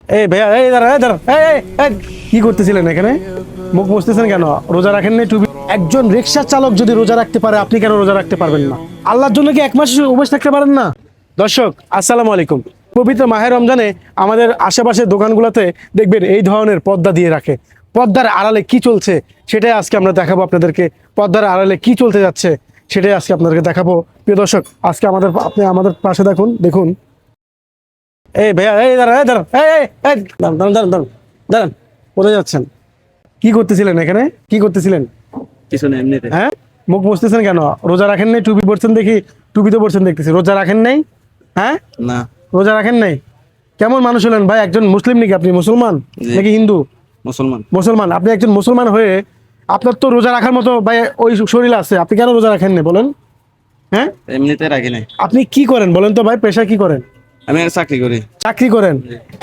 এই ভাইয়া, এই দাঁড়া, এই দাঁড়া, এই কি করতেছিলেন এখানে? মুখ মুছতেছেন কেন? রোজা রাখেন নাই টুপি? একজন রিক্সা চালক যদি রোজা রাখতে পারে, আপনি কেন রোজা রাখতে পারবেন না? আল্লাহর জন্য কি এক মাস উপবাস থাকতে পারেন না? দর্শক আসসালামু আলাইকুম। পবিত্র মাহে রমজানে আমাদের আশেপাশের দোকানগুলোতে দেখবেন এই ধরনের পর্দা দিয়ে রাখে। পর্দার আড়ালে কি চলছে সেটাই আজকে আমরা দেখাবো আপনাদেরকে। পর্দার আড়ালে কি চলতে যাচ্ছে সেটাই আজকে আপনাদেরকে দেখাবো। প্রিয় দর্শক, আজকে আপনি আমাদের পাশে দেখুন। এই ভাইয়া, এই দাঁড়া, এই দাঁড়া, এই দাঁড়ান দাঁড়ান দাঁড়ান দাঁড়ান দাঁড়ান, কোথায় যাচ্ছেন? কি করতেছিলেন এখানে? কি করতেছিলেন? কিছু না, এমনিতে। হ্যাঁ, মুখ মুছতেছেন কেন? রোজা রাখেন নাই? টুপি পরছেন দেখি, টুপি তো পরছেন দেখতেছি। রোজা রাখেন নাই? হ্যাঁ, না, রোজা রাখেন নাই? কেমন মানুষ হলেন ভাই? একজন মুসলিম নাকি আপনি? মুসলমান জি। নাকি হিন্দু? মুসলমান। মুসলমান। আপনি একজন মুসলমান হয়ে আপনার তো রোজা রাখার মতো ভাই ওই শরীর আছে, আপনি কেন রোজা রাখেন না বলেন? হ্যাঁ, এমনিতে রাখি নাই। আপনি কি করেন বলেন তো ভাই? পেশা কি করেন? আমি একটা চাকরি করি। চাকরি করেন।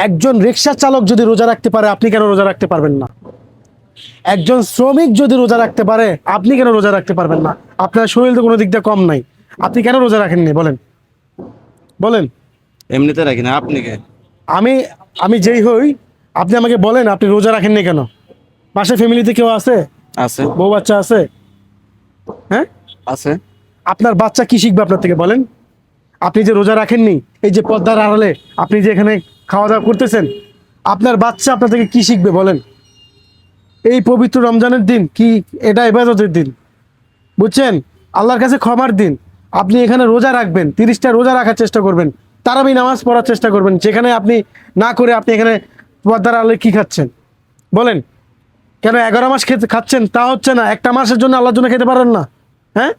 একজন রিক্সা চালক যদি রোজা রাখতে পারে, আপনি কেন রোজা রাখতে পারবেন না? একজন শ্রমিক যদি রোজা রাখতে পারে, আপনি কেন রোজা রাখতে পারবেন না? আপনার শরীর তো কোনো দিক দিয়ে কম নাই, আপনি কেন রোজা রাখেননি বলেন? বলেন। এমনিতে রাখি না। আপনি কে? আমি আমি যেই হই, আপনি আমাকে বলেন আপনি রোজা রাখেননি কেন? পাশে ফ্যামিলিতে কেউ আছে? আছে। বউ বাচ্চা আছে? হ্যাঁ, আছে। আপনার বাচ্চা কি শিখবে আপনার থেকে বলেন? আপনি যে রোজা রাখেননি, এই যে পর্দার আড়ালে আপনি যে এখানে খাওয়া দাওয়া করতেছেন, আপনার বাচ্চা আপনার থেকে কি শিখবে বলেন? এই পবিত্র রমজানের দিন কি এটা ইবাদতের দিন, বুঝছেন? আল্লাহর কাছে ক্ষমার দিন। আপনি এখানে রোজা রাখবেন, 30টা রোজা রাখার চেষ্টা করবেন, তারাবি নামাজ পড়ার চেষ্টা করবেন, যেখানে আপনি না করে আপনি এখানে পর্দার আড়ালে কি খাচ্ছেন বলেন? কেন 11 মাস খাচ্ছেন তা হচ্ছে না? একটা মাসের জন্য আল্লাহর জন্য খেতে পারেন না? হ্যাঁ,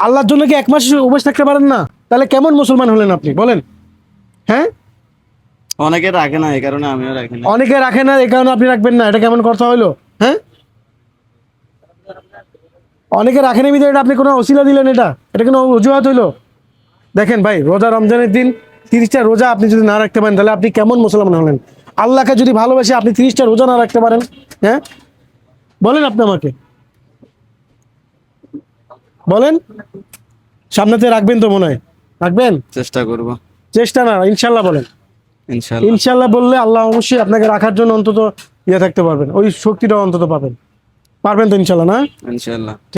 আল্লাহর জন্য কি এক মাস উপবাস থাকতে পারেন না? তাহলে কেমন মুসলমান হলেন আপনি বলেন? হ্যাঁ, অনেকে রাখে না, এই কারণে আমিও রাখি না। অনেকে রাখে না, এই কারণে আপনি রাখবেন না, এটা কেমন কথা হইলো? হ্যাঁ, অনেকে রাখেনি বিধায় এটা আপনি কোনো ওসিলা দিলেন, এটা কোনো অজুহাত হইলো? দেখেন ভাই, রোজা রমজানের দিন 30টা রোজা আপনি যদি না রাখতে পারেন, তাহলে আপনি কেমন মুসলমান হলেন? আল্লাহকে যদি ভালোবাসে আপনি 30টা রোজা না রাখতে পারেন, হ্যাঁ বলেন আপনি আমাকে বলেন। সামনেতে রাখবেন তো মনে হয়? রাখবেন? চেষ্টা করব। চেষ্টা না, ইনশাল্লাহ বলেন। ইনশাআল্লাহ। ইনশাল্লাহ বললে আল্লাহ অবশ্যই আপনাকে রাখার জন্য অন্তত থাকতে পারবেন, ওই শক্তিটা অন্তত পাবেন। পারবেন তো ইনশাল্লাহ, না? ইনশাআল্লাহ।